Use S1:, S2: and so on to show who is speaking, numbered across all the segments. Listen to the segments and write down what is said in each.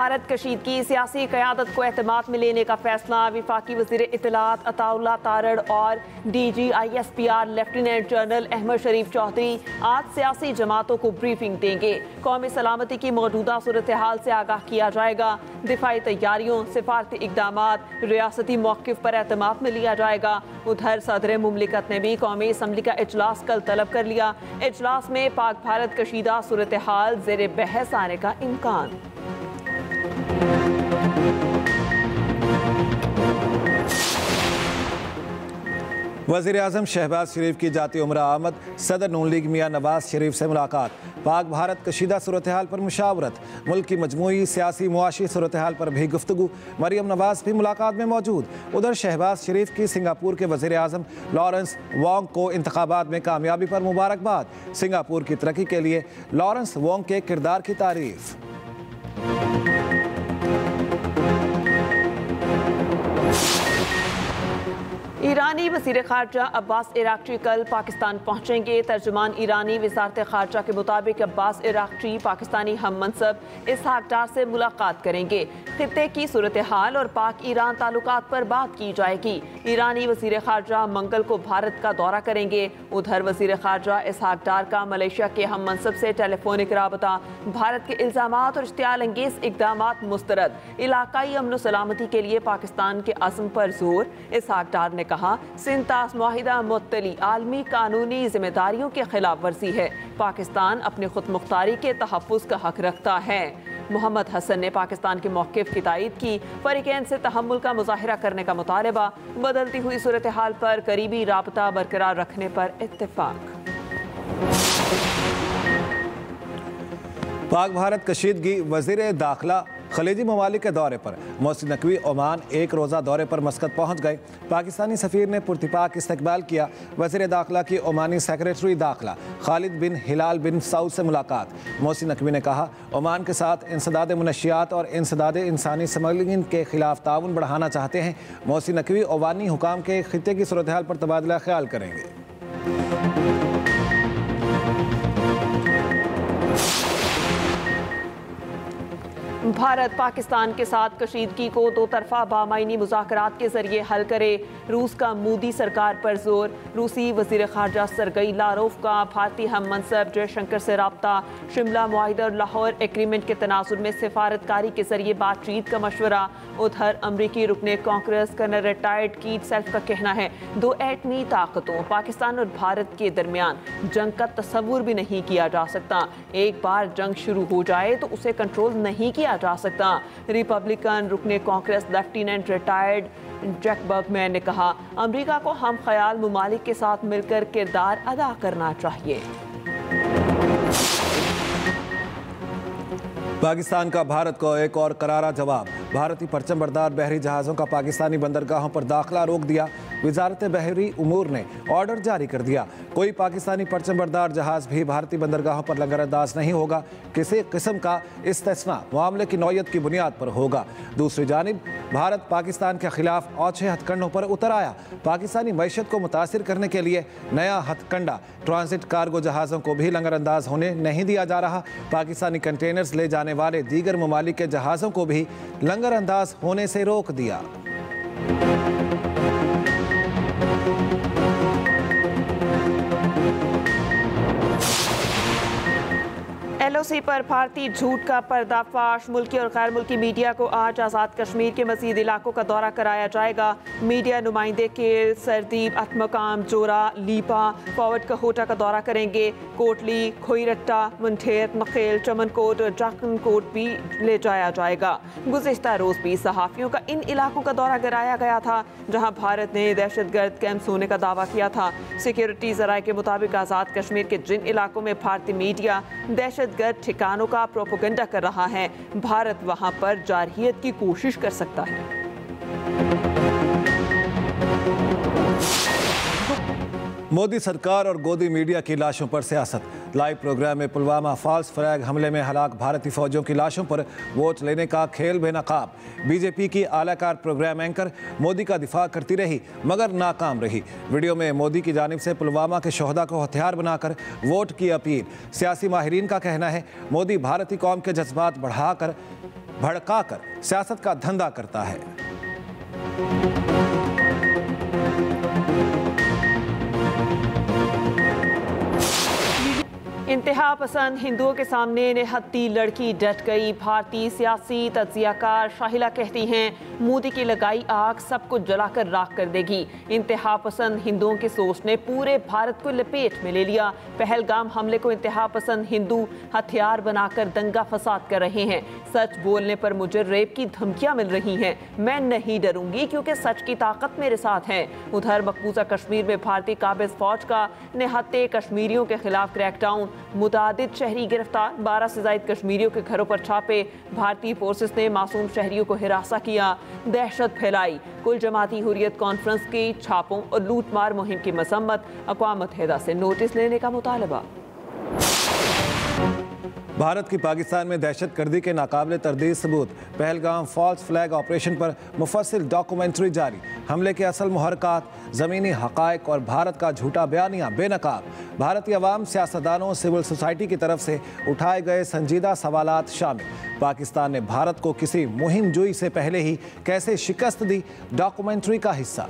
S1: भारत कशीदगी सियासी क़यादत को एतमाद में लेने का फैसला। वफाकी वज़ीर इत्तलात अताउल्लाह तारड़ और DGISPR लेफ्टिनेंट जनरल अहमद शरीफ चौधरी आज सियासी जमातों को ब्रीफिंग देंगे। कौमी सलामती की मौजूदा सूरत हाल से आगाह किया जाएगा। दिफाई तैयारियों, सिफारती इक़दामात, रियासती मौक़िफ़ पर एतमाद में लिया जाएगा। उधर सदर मुमलिकत ने भी कौमी असम्बली का इजलास कल तलब कर लिया। इजलास में पाक भारत कशीदा सूरत हाल ज़ेर बहस आने का इम्कान।
S2: वज़ीर आज़म शहबाज शरीफ की जाती उमरा आमद, सदर नून लीग मियाँ नवाज शरीफ से मुलाकात, पाक भारत कशीदा सूरत हाल पर मुशावरत, मुल्क की मजमूई सियासी मुआशी सूरत हाल पर भी गुफ्तगू। मरियम नवाज भी मुलाकात में मौजूद। उधर शहबाज शरीफ की सिंगापुर के वज़ीर आज़म लॉरेंस वोंग को इंतखाबात में कामयाबी पर मुबारकबाद। सिंगापुर की तरक्की के लिए लॉरेंस वोंग के किरदार की तारीफ।
S1: ईरानी वज़ीर ख़ारजा अब्बास इराक़ची कल पाकिस्तान पहुँचेंगे। तर्जुमान ईरानी वज़ारत ख़ारजा के मुताबिक अब्बास इराक़ची पाकिस्तानी हम मनसब इसहाक़ डार से मुलाकात करेंगे। ख़ित्ते की सूरत हाल और पाक ईरान ताल्लुकात पर बात की जाएगी। ईरानी वज़ीर ख़ारजा मंगल को भारत का दौरा करेंगे। उधर वज़ीर ख़ारजा इसहाक़ डार का मलेशिया के हम मनसब से टेलीफोनिक राबता, भारत के इल्ज़ामात और इश्तियाल अंगेज़ इक़दामात मुस्तरद, इलाकाई अमन सलामती के लिए पाकिस्तान के अज़्म पर जोर। इसहाक़ डार ने कहा, सिंतास मुआहिदा मुत्तली आलमी कानूनी जिम्मेदारियों के खिलाफ वर्जी है। पाकिस्तान अपनी खुद मुख्तारी के तहफ़्फ़ुज़ का हक रखता है। मोहम्मद हसन ने पाकिस्तान के मौक़िफ़ की तायीद की। फ़रीक़ैन से तहम्मुल का मुज़ाहिरा करने का मुतालबा, बदलती हुई सूरत हाल पर करीबी राबता बरकरार रखने पर इत्तेफ़ाक।
S2: पाक भारत कशीदगी वज़ीर दाखिला खलीजी ममालिक के दौरे पर। मोहसिन नकवी ओमान एक रोज़ा दौरे पर मस्कत पहुँच गए। पाकिस्तानी सफ़ीर ने पुरतिपाक इस्तकबाल किया। वज़ीर दाखिला की ओमानी सेक्रेटरी दाखिला खालिद बिन हिलाल बिन सऊद से मुलाकात। मोहसिन नकवी ने कहा, ओमान के साथ इंसदाद मुनशियात और इंसदाद इंसानी स्मगलिंग के खिलाफ ताउन बढ़ाना चाहते हैं। मोहसिन नकवी ओमानी हुकाम के खित्ते की सूरत हाल पर तबादला ख्याल करेंगे।
S1: भारत पाकिस्तान के साथ कशीदगी को दो तरफा बामायनी मुज़ाकरात के जरिए हल करे। रूस का मोदी सरकार पर जोर। रूसी वज़ीर ख़ारजा सरगई लारोफ का भारतीय हम मनसब जयशंकर से रब्ता। शिमला मुआहिदा और लाहौर एग्रीमेंट के तनाजुर में सिफारतकारी के जरिए बातचीत का मशवरा। उधर अमरीकी रुकने कांग्रेस कर्नल रिटायर्ड कीट सेल्फ का कहना है, दो एटमी ताकतों पाकिस्तान और भारत के दरमियान जंग का तस्वुर भी नहीं किया जा सकता। एक बार जंग शुरू हो जाए तो उसे कंट्रोल नहीं किया जा सकता। रिपब्लिकन रुकने Congress lieutenant retired Jack Bergman ने कहा, अमेरिका को हम ख्याल मुमालिक के साथ मिलकर किरदार अदा करना चाहिए।
S2: पाकिस्तान का भारत को एक और करारा जवाब। भारतीय परचम बरदार बहरी जहाज़ों का पाकिस्तानी बंदरगाहों पर दाखिला रोक दिया। वजारत बहरी उमूर ने ऑर्डर जारी कर दिया, कोई पाकिस्तानी परचम बरदार जहाज़ भी भारतीय बंदरगाहों पर लंगरअंदाज नहीं होगा। किसी किस्म का इस्तिस्ना मामले की नौयत की बुनियाद पर होगा। दूसरी जानिब भारत पाकिस्तान के खिलाफ औछे हथकंडों पर उतर आया। पाकिस्तानी मैशत को मुतासिर करने के लिए नया हथकंडा ट्रांजिट कार्गो जहाज़ों को भी लंगरअंदाज होने नहीं दिया जा रहा। पाकिस्तानी कंटेनर्स ले जाने वाले दीगर ममालिक के जहाज़ों को भी लंगरअंदाज होने से रोक दिया।
S1: LOC पर भारतीय झूठ का पर्दाफाश। मुल्की और गैर मुल्की मीडिया को आज आज़ाद कश्मीर के मज़ीद इलाकों का दौरा कराया जाएगा। मीडिया नुमाइंदे के सरदीप अतमकाम जोरा लीपा फॉवर्ड कहोटा का दौरा करेंगे। कोटली खोईरट्टा मुंठेर नखेल चमनकोट और जाखनकोट भी ले जाया जाएगा। गुज़िश्ता रोज़ भी सहाफ़ियों का इन इलाकों का दौरा कराया गया था जहाँ भारत ने दहशतगर्द कैंप्स होने का दावा किया था। सिक्योरिटी ज़राए के मुताबिक आज़ाद कश्मीर के जिन इलाकों में भारतीय मीडिया दहशतगर्द ठिकानों का प्रोपेगेंडा कर रहा है, भारत वहां पर जारहियत की कोशिश कर सकता है।
S2: मोदी सरकार और गोदी मीडिया की लाशों पर सियासत। लाइव प्रोग्राम में पुलवामा फॉल्स फ्लैग हमले में हलाक भारतीय फौजियों की लाशों पर वोट लेने का खेल बेनकाब। बीजेपी की आलाकार प्रोग्राम एंकर मोदी का दिफा करती रही मगर नाकाम रही। वीडियो में मोदी की जानिब से पुलवामा के शोहदा को हथियार बनाकर वोट की अपील। सियासी माहिरीन का कहना है मोदी भारतीय कौम के जज्बात बढ़ाकर भड़काकर सियासत का धंधा करता है।
S1: इंतहा पसंद हिंदुओं के सामने निहत्ती लड़की डट गई। भारतीय सियासी तज्जियाकार शाहिला कहती हैं मोदी की लगाई आग सब कुछ जलाकर राख कर देगी। इंतहा पसंद हिंदुओं की सोच ने पूरे भारत को लपेट में ले लिया। पहलगाम हमले को इंतहा पसंद हिंदू हथियार बनाकर दंगा फसाद कर रहे हैं। सच बोलने पर मुझे रेप की धमकियां मिल रही हैं। मैं नहीं डरूंगी क्योंकि सच की ताकत मेरे साथ है। उधर मकबूजा कश्मीर में भारतीय काबिज फौज का निहत्ते कश्मीरियों के खिलाफ क्रैकडाउन, मुतादिद शहरी गिरफ्तार, 12 से ज्यादा कश्मीरियों के घरों पर छापे। भारतीय फोर्सेस ने मासूम शहरियों को हिरासा किया, दहशत फैलाई। कुल जमाती हुर्रियत कॉन्फ्रेंस के छापों और लूटमार मुहिम की मसम्मत, अक़वाम मुत्तहिदा से नोटिस लेने का मुतालबा।
S2: भारत की पाकिस्तान में दहशतगर्दी के नाकाबिले तरदीद सबूत, पहलगाम फॉल्स फ्लैग ऑपरेशन पर मुफस्सिल डॉक्यूमेंट्री जारी, हमले के असल मुहरकात, ज़मीनी हक़ाइक़ और भारत का झूठा बयानिया बेनकाब। भारतीय अवाम, सियासतदानों, सिविल सोसाइटी की तरफ से उठाए गए संजीदा सवालात शामिल। पाकिस्तान ने भारत को किसी मुहिम जोई से पहले ही कैसे शिकस्त दी, डॉक्यूमेंट्री का हिस्सा।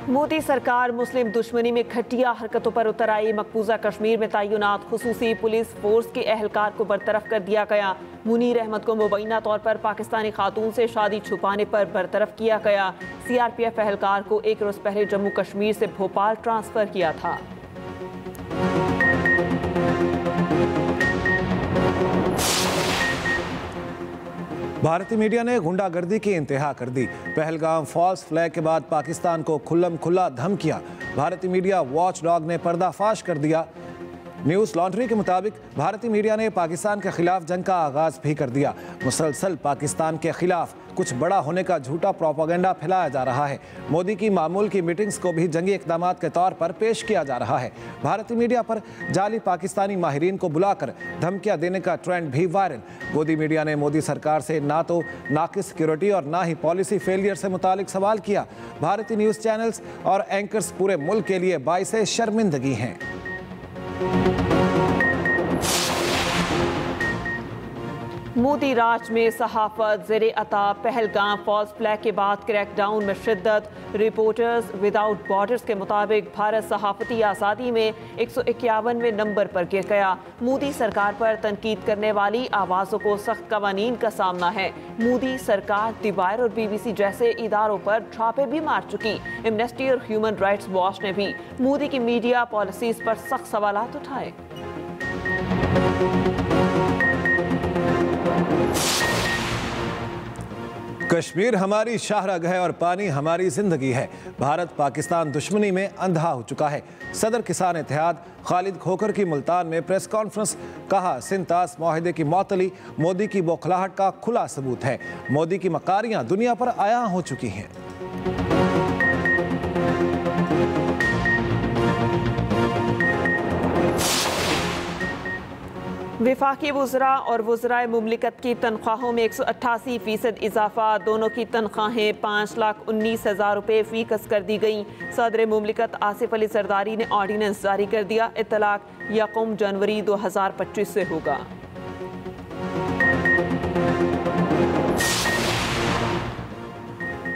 S1: मोदी सरकार मुस्लिम दुश्मनी में घटिया हरकतों पर उतर आई। मकबूजा कश्मीर में तैनात खुसूसी पुलिस फोर्स के एहलकार को बरतरफ कर दिया गया। मुनीर अहमद को मुबैना तौर पर पाकिस्तानी खातून से शादी छुपाने पर बरतरफ किया गया। CRPF एहलकार को एक रोज पहले जम्मू कश्मीर से भोपाल ट्रांसफर किया था।
S2: भारतीय मीडिया ने गुंडागर्दी की इंतहा कर दी। पहलगाम फॉल्स फ्लैग के बाद पाकिस्तान को खुल्लम खुल्ला धमकियां। भारतीय मीडिया वॉच डॉग ने पर्दाफाश कर दिया। न्यूज़ लॉन्ड्री के मुताबिक भारतीय मीडिया ने पाकिस्तान के खिलाफ जंग का आगाज भी कर दिया। मुसलसल पाकिस्तान के खिलाफ कुछ बड़ा होने का झूठा प्रोपेगेंडा फैलाया जा रहा है। मोदी की मामूल की मीटिंग्स को भी जंगी इक़दामात के तौर पर पेश किया जा रहा है। भारतीय मीडिया पर जाली पाकिस्तानी माहिरीन को बुलाकर धमकियां देने का ट्रेंड भी वायरल। गोदी मीडिया ने मोदी सरकार से ना तो नाकिस सिक्योरिटी और ना ही पॉलिसी फेलियर से मुतालिक सवाल किया। भारतीय न्यूज़ चैनल्स और एंकर्स पूरे मुल्क के लिए बाइस शर्मिंदगी हैं।
S1: मोदी राज में सहाफत ज़ेरे अता, पहलगाम फॉल्स फ्लैग के बाद क्रैकडाउन में शिद्दत। रिपोर्टर्स विदाउट बॉर्डर्स के मुताबिक भारत सहाफती आज़ादी में 151वें नंबर पर गिर गया। मोदी सरकार पर तनकीद करने वाली आवाज़ों को सख्त कवानीन का सामना है। मोदी सरकार द वायर और BBC जैसे इदारों पर छापे भी मार चुकी। एमनेस्टी और ह्यूमन राइट्स वॉच ने भी मोदी की मीडिया पॉलिसीज पर सख्त सवालात उठाए।
S2: कश्मीर हमारी शाहरग है और पानी हमारी जिंदगी है। भारत पाकिस्तान दुश्मनी में अंधा हो चुका है। सदर किसान इत्तेहाद खालिद खोखर की मुल्तान में प्रेस कॉन्फ्रेंस, कहा सिंतास मुआहदे की मौतली मोदी की बौखलाहट का खुला सबूत है। मोदी की मकारियां दुनिया पर आया हो चुकी हैं।
S1: विफाकी वुज़रा और वुज़राए मुमलिकत की तनख्वाहों में 188% इजाफा। दोनों की तनख्वाहें 5,19,000 रुपये फ़ीकस कर दी गई। सदर मुमलिकत आसिफ अली जरदारी ने ऑर्डिनेंस जारी कर दिया। इत्तलाक 1 जनवरी 2025 से होगा।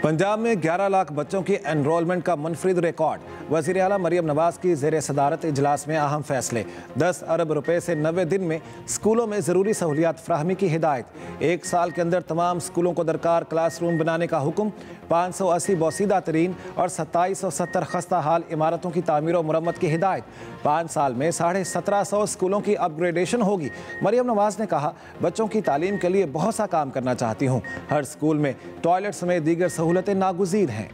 S2: पंजाब में 11 लाख बच्चों की एनरोलमेंट का मुनफरिद रिकॉर्ड। वज़ीर आला मरियम नवाज की ज़ेर सदारत इजलास में अहम फैसले। 10 अरब रुपए से 90 दिन में स्कूलों में ज़रूरी सहूलियात फ्राहमी की हिदायत। 1 साल के अंदर तमाम स्कूलों को दरकार क्लासरूम बनाने का हुक्म। 580 बोसीदा तरीन और 2770 खस्ता हाल इमारतों की तामीर और मुरम्मत की हिदायत। 5 साल में 1750 स्कूलों की अपग्रेडेशन होगी। मरियम नवाज ने कहा, बच्चों की तालीम के लिए बहुत सा काम करना चाहती हूँ। हर स्कूल में टॉयलेट समेत दीगर सहूलतें नागुज़ीर हैं।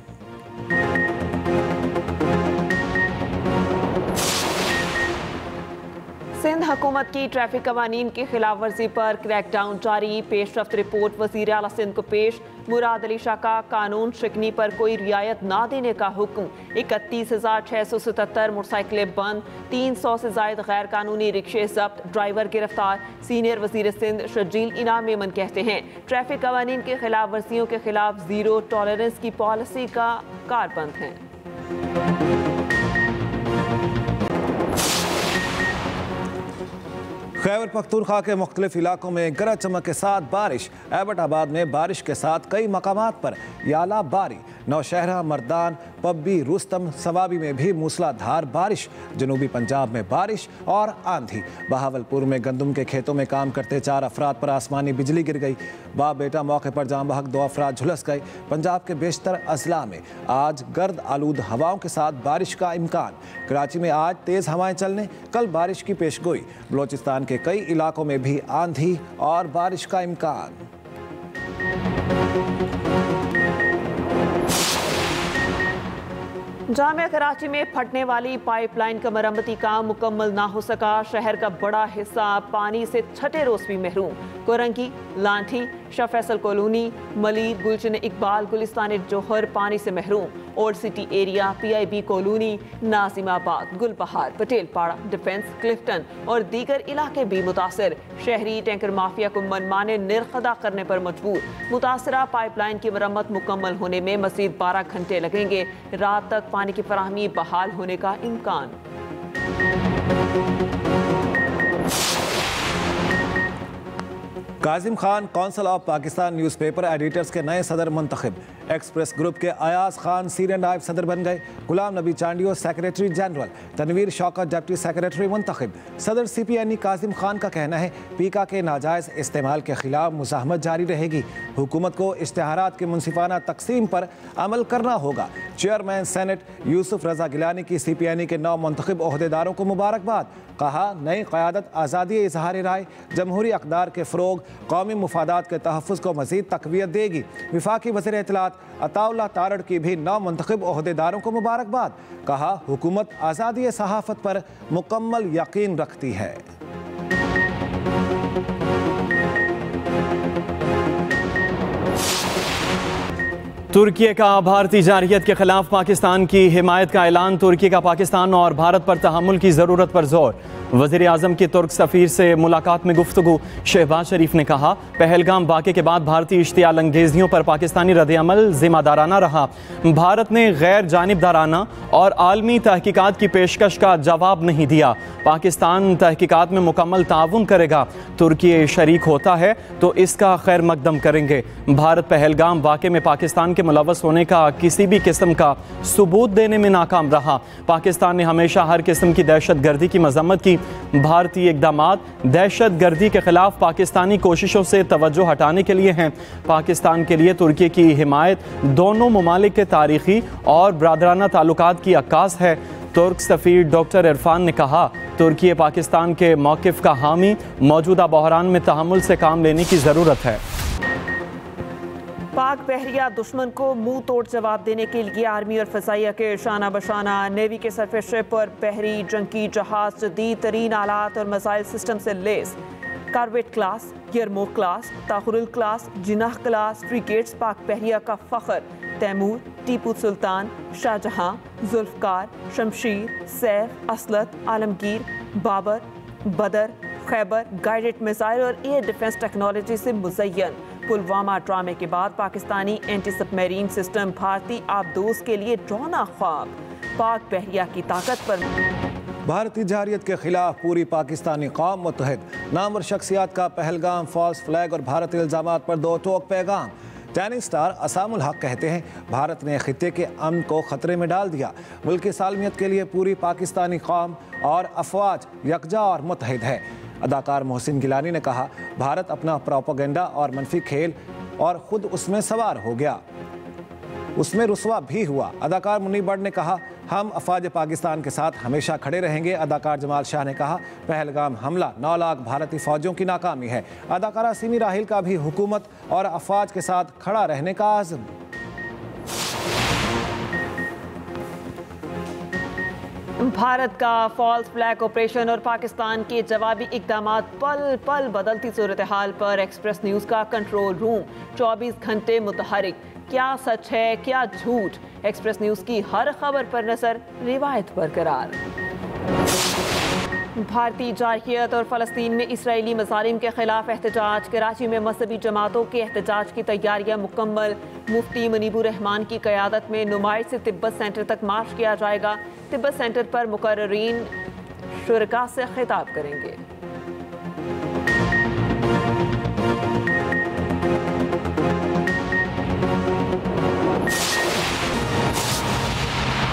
S1: सिंध हुकूमत की ट्रैफिक कवानीन की खिलाफ वर्जी पर क्रैकडाउन जारी। पेशरफ्त रिपोर्ट वज़ीर आला सिंध को पेश। मुराद अली शाह का कानून शिकनी पर कोई रियायत ना देने का हुक्म। 31,677 मोटरसाइकिलें बंद। 300 से ज्यादा गैर कानूनी रिक्शे जब्त, ड्राइवर गिरफ्तार। सीनियर वज़ीर सिंध शर्जील इनाम मेमन कहते हैं, ट्रैफिक कवानीन की खिलाफ वर्जियों के खिलाफ जीरो टॉलरेंस की पॉलिसी का कारबंद है।
S2: खैबर पख्तूनख्वा के मुख्तलिफ इलाकों में गरज चमक के साथ बारिश। एबटाबाद में बारिश के साथ कई मकामात पर याला बारी। नौशहरा, मर्दान, पब्बी, रुस्तम, सवाबी में भी मूसलाधार बारिश। जनूबी पंजाब में बारिश और आंधी। बहावलपुर में गंदम के खेतों में काम करते 4 अफराद पर आसमानी बिजली गिर गई। बाप बेटा मौके पर जाम बहक 2 अफराद झुलस गए। पंजाब के बेशतर अजला में आज गर्द आलूद हवाओं के साथ बारिश का इम्कान। कराची में आज तेज़ हवाएं चलने, कल बारिश की पेशगोई। बलोचिस्तान के कई इलाकों में भी आंधी और बारिश का इम्कान।
S1: जामिया कराची में फटने वाली पाइपलाइन का मरम्मती काम मुकम्मल ना हो सका। शहर का बड़ा हिस्सा पानी से छठे रोज भी महरूम। कोरंगी, लांठी, शाह फैसल कॉलोनी, मलीर, गुलशन इकबाल, गुलिस्तान जोहर पानी से महरूम। Old city area, PIB colony, Nazimabad, Gulbahar, Patel Para, defence, Clifton और दीगर इलाके भी मुतासर। शहरी टैंकर माफिया को मनमाने निर्ख अदा करने पर मजबूर। मुतासरा पाइपलाइन की मरम्मत मुकम्मल होने में मज़ीद 12 घंटे लगेंगे। रात तक पानी की फराहमी बहाल होने का इम्कान।
S2: Kazim Khan council of Pakistan newspaper editors के नए सदर मुंतखब। एक्सप्रेस ग्रुप के अयाज खान सीनियर नायब सदर बन गए। Ghulam Nabi Chandio secretary general, Tanveer Shaukat deputy secretary मुंतखब। सदर CPNE काजिम खान का कहना है पीका के नाजायज़ इस्तेमाल के खिलाफ मुज़ाहमत जारी रहेगी। हुकूमत को इश्तिहारात की मुनसिफाना तकसीम पर अमल करना होगा। चेयरमैन सेनेट यूसुफ रजा गिलानी की CPNE के 9 मुंतखब ओहदेदारों को मुबारकबाद। कहा नई क़यादत आज़ादी इजहार राय, जमहूरी अक़दार के फ़रोग़, कौमी मुफादात के तहफ़्फ़ुज़ को मज़ीद तक़वियत देगी। वफ़ाक़ी वज़ीर इत्तलात अताउल्लाह तारड़ की भी 9 मुंतखब ओहदेदारों को मुबारकबाद। कहा हुकूमत आज़ादी सहाफ़त पर मुकम्मल यकीन रखती है।
S3: तुर्की का भारतीय जारहियत के खिलाफ पाकिस्तान की हिमायत का ऐलान। तुर्की का पाकिस्तान और भारत पर तहम्मुल की ज़रूरत पर जोर। वज़ीर आज़म की तुर्क सफ़ीर से मुलाकात में गुफ्तगू। शहबाज शरीफ ने कहा पहलगाम वाक़े के बाद भारतीय इश्तियाल अंगेजियों पर पाकिस्तानी रद्द-ए-अमल ज़िम्मेदाराना रहा। भारत ने गैर जानिबदाराना और आलमी तहकीकात की पेशकश का जवाब नहीं दिया। पाकिस्तान तहकीकात में मुकम्मल ताउन करेगा। तुर्की शरीक होता है तो इसका खैर मकदम करेंगे। भारत पहलगाम वाक़े में पाकिस्तान के मुलव्वस होने का किसी भी किस्म का सबूत देने में नाकाम रहा। पाकिस्तान ने हमेशा हर किस्म की दहशत गर्दी की मजम्मत की। भारतीय इक़दामात दहशत गर्दी के खिलाफ पाकिस्तानी कोशिशों से तवज्जो हटाने के लिए हैं। पाकिस्तान के लिए तुर्की की हिमायत दोनों ममालिक के तारीखी और ब्रादराना ताल्लुकात की अक्कास है। तुर्क सफ़ीर डॉक्टर इरफान ने कहा तुर्की पाकिस्तान के मौक़िफ़ का हामी, मौजूदा बहरान में तहम्मुल से काम लेने की ज़रूरत है।
S1: पाक बहरिया दुश्मन को मुंह तोड़ जवाब देने के लिए आर्मी और फ़ज़ाइया के शाना बशाना। नेवी के सरफेस शिप और बहरी जंगी जहाज जदीद तरीन आलात और मिसाइल सिस्टम से लेस। Corvette class, Yarmook class, Tughril class, Jinnah class frigates Pak बहरिया का फ़ख्र। तैमूर, टीपू सुल्तान, शाहजहां, जुल्फ़कार, शमशीर, सैफ, असलत, आलमगीर, बाबर, बदर, खैबर गाइडेड मिसाइल और एयर डिफेंस टेक्नोलॉजी से मुज़य्यन। पुलवामा ड्रामे के बाद पाकिस्तानी एंटी सबमरीन सिस्टम भारतीय आबदोज के लिए डरावना ख्वाब। पाक बहरिया की ताकत पर
S2: भारतीय जारहियत के खिलाफ पूरी पाकिस्तानी कौम मुत्तहिद। नामवर शख्सियात का पहलगाम, फॉल्स फ्लैग और भारतीय इल्ज़ामात पर 2 टोक पैगाम। टेनिस स्टार असामुल हक कहते हैं भारत ने खित्ते के अमन को खतरे में डाल दिया। मुल्क की सालमियत के लिए पूरी पाकिस्तानी कौम और अफवाज यकजा और मुत्तहिद है। अदाकार मोहसिन गिलानी ने कहा भारत अपना प्रोपेगेंडा और मनफी खेल और ख़ुद उसमें सवार हो गया, उसमें रुसवा भी हुआ। अदाकार मुन्नी बट ने कहा हम अफवाज पाकिस्तान के साथ हमेशा खड़े रहेंगे। अदाकार जमाल शाह ने कहा पहलगाम हमला 9 लाख भारतीय फौजियों की नाकामी है। अदाकारा सिमी राहिल का भी हुकूमत और अफवाज के साथ खड़ा रहने का आज़म।
S1: भारत का फॉल्स फ्लैग ऑपरेशन और पाकिस्तान के जवाबी इक़दामात पल पल बदलती सूरत हाल पर एक्सप्रेस न्यूज़ का कंट्रोल रूम 24 घंटे मुतहरिक। क्या सच है क्या झूठ, एक्सप्रेस न्यूज़ की हर खबर पर नजर, रिवायत बरकरार। भारतीय जारहियत और फ़लस्तीन में इसराइली मज़ालिम के खिलाफ एहतजाज। कराची में मजहबी जमातों के एहतजाज की तैयारियां मुकम्मल। मुफ्ती मुनीबुर रहमान की क़यादत में नुमाइश से तिब्बत सेंटर तक मार्च किया जाएगा। तिब्बत सेंटर पर मुकर्ररीन शुरका से खिताब करेंगे।